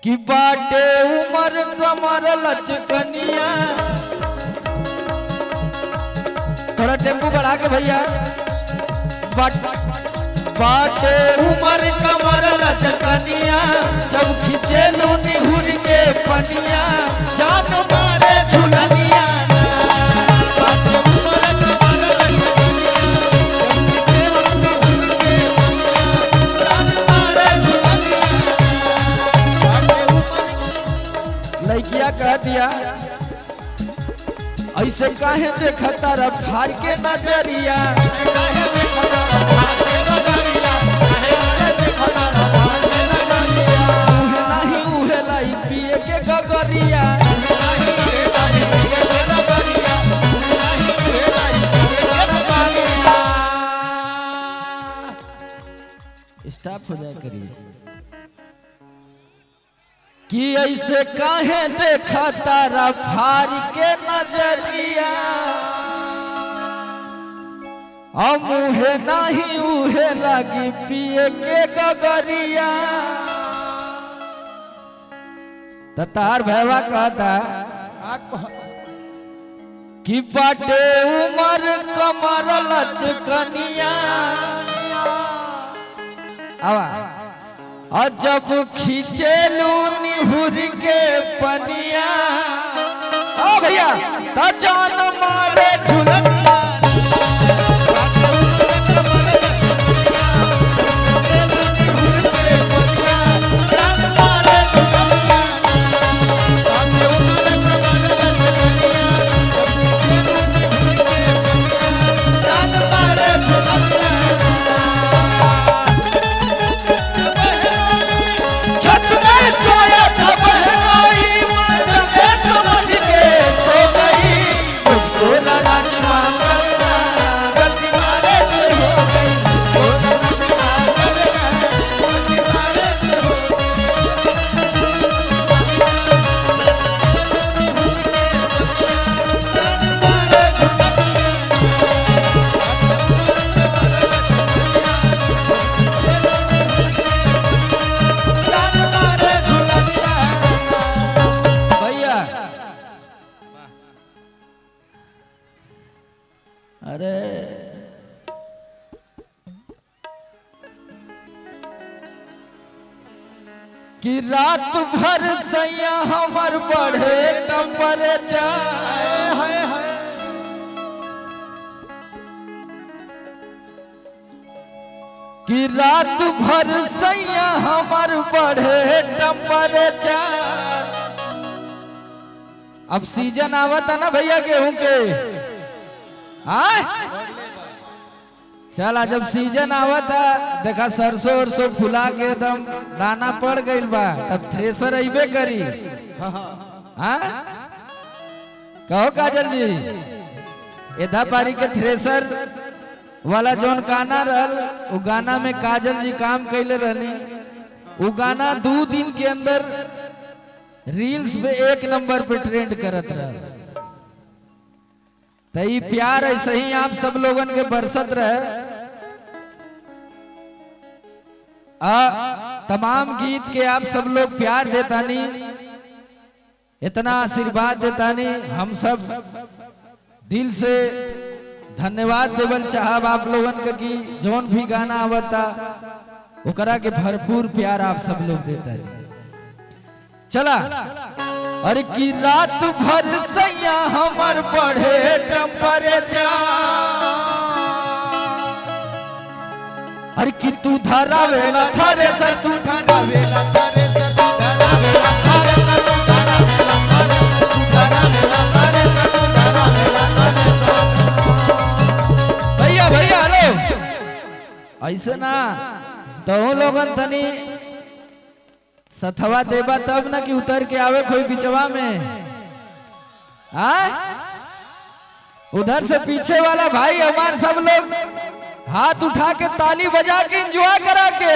कि बाटे उमर कमर लचकनिया। थोड़ा टेम्पो बढ़ा के भैया। बाटे उमर कमर लचकनिया, जब खींचे लूनी हुर के पनिया, जान मारे झुलनिया। लड़किया कह दिया ऐसे काहे देखता रे फाड़ के नजरिया। उहे नहीं उहे लाई पिए के गगरिया। स्टॉप हो जाए करिए कि ऐसे काहे देखा तारा फाड़ के नजरिया। मुहे नहीं उहे लगी पिए के गगरिया। तार भैया कहता कि बाटे उमर कमर लचकनिया। आवा और जब खींचे लूनी हुर के पनिया, ओ भैया तो जान मारे झुलनिया। अरे कि रात भर सैया हमर बढ़े टेम्परेचर। कि रात भर सैया हमर बढ़े टेम्परेचर। अब सीजन आवता ना भैया गेहूं के। चला जब सीजन आवता देखा सरसों वरसों फुला के एकदम दाना पड़ गई बा, तब थ्रेसर अइबे करी। कहो काजल जी एधा पारी के थ्रेसर वाला जोन गाना रहल, वो गाना में काजल जी काम कैले रहनी। वो गाना 2 दिन के अंदर रील्स पे 1 नंबर पे ट्रेंड करत रहल। तो ये प्यार ऐसे ही आप सब लोगन के बरसत रहे। तमाम गीत के आप सब लोग प्यार देतानी, इतना आशीर्वाद देतानी, हम सब दिल से धन्यवाद देवल चाहब आप लोगन के कि जोन भी गाना आवता ओकरा के भरपूर प्यार आप सब लोग देता है। चला अरे की रात भर सैया हमर बढ़े टेम्परेचर। अरे कि तू धरावेला थ्रेसर, तू धरावेला थ्रेसर, तू धरावेला थ्रेसर, तू धरावेला थ्रेसर, तू धरावेला थ्रेसर। भैया भैया हेलो ऐसे ना तो लोगन तनी सथवा देबा तब ना कि उतर के आवे कोई बिचवा में। उधर से पीछे वाला भाई हमारे सब लोग हाथ उठा के ताली बजा के एंजॉय करा के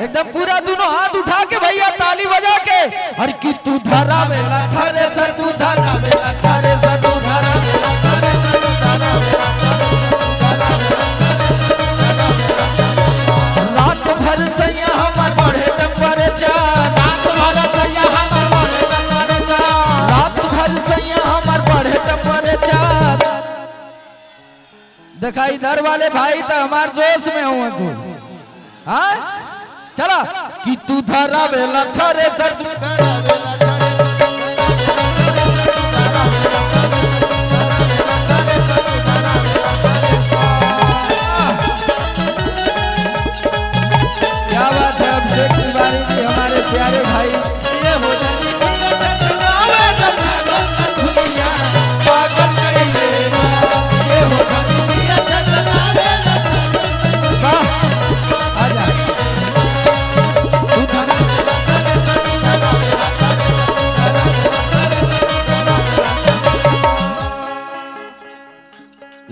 एकदम पूरा दोनों हाथ उठा के भैया ताली बजा के। और कि तू धरावेला थ्रेसर, तू धरावेला थ्रेसर, तू धरावेला थ्रेसर, तू धरावेला रात भर सैया हमर बढ़े टेम्परेचर। रात भर सैया देखा इधर वाले भाई तो हमार जोश में हुए कोई हाँ चला कि तू धरा बेला थरे सर क्या बात है अभिषेक तिवारी जी हमारे प्यारे भाई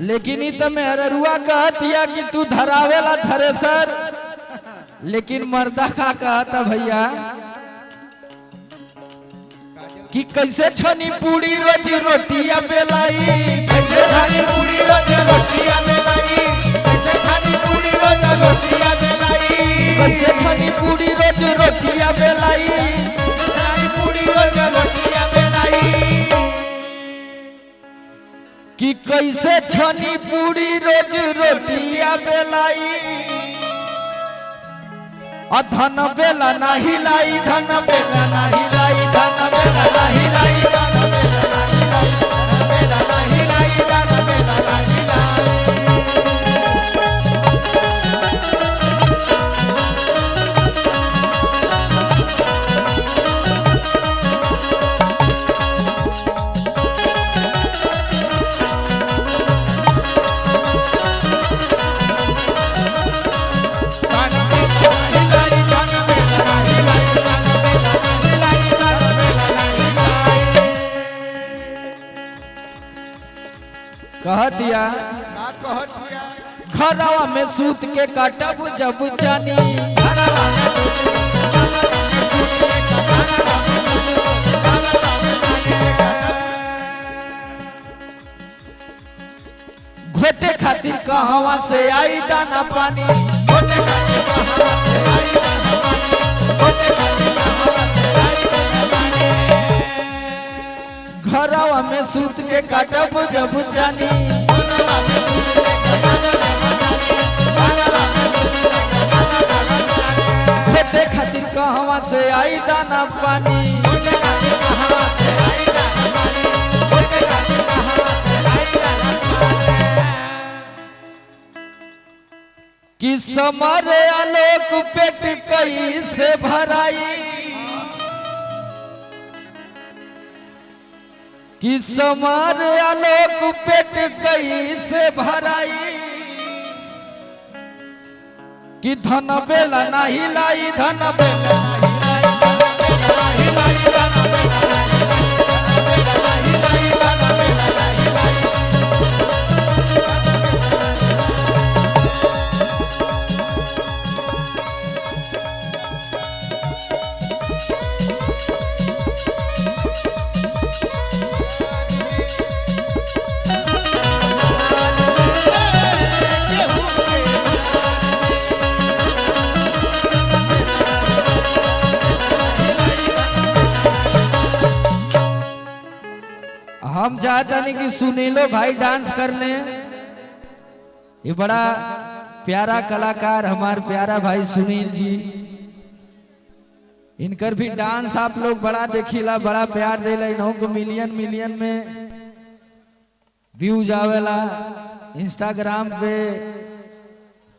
लेकिन ही तो मेहरुआ कहतिया कि तू धरावेला थरेसर लेकिन मर्दा का कहता भैया कि कैसे छनी पूरी रोज रोटिया बेलाई कैसे छनी पूरी रोज रोटिया बेलाई कैसे छनी पूरी रोज रोटिया बेलाई कैसे छनी पूरी रोज रोटिया बेलाई छनी पूरी रोज रोटिया बेलाई कि कैसे छनी पूरी रोज रोटिया बेलाई और धन बेला नहीं लाई धन बेला नहीं लाई धन बेला नहीं लाई धन बेला नहीं लाई धन बेला नहीं लाई कह दिया घरवा में सूत के काटब जब जानी घोटे खातिर कहवा से आई दाना पानी घोटे खातिर कहवा से आई दाना पानी घोटे खातिर कहवा से आई दाना पानी घरवा में सूत के काटब जब जानी घोटे खातिर कहवा से आई दाना पानी कि समारे आलोक पेट कई से भराई कि समार आलोक पेट कई से भराई कि धन बेला नहीं लाई धन बेला नहीं लाई धन बेला नहीं लाई धन बेला नहीं लाई हम चाहते नहीं कि सुनीलो भाई डांस कर ले ये बड़ा प्यारा कलाकार हमारे प्यारा भाई सुनील जी इनकर भी डांस आप लोग बड़ा देखिला बड़ा प्यार देला इन्हों को मिलियन मिलियन में व्यूज आवेला इंस्टाग्राम पे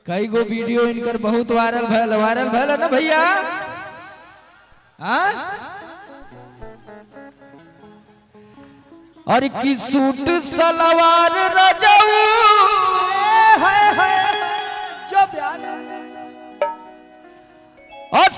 कई गो वीडियो इनकर बहुत वायरल भैल ना भैया और की सूट सलवार रजाऊ जो और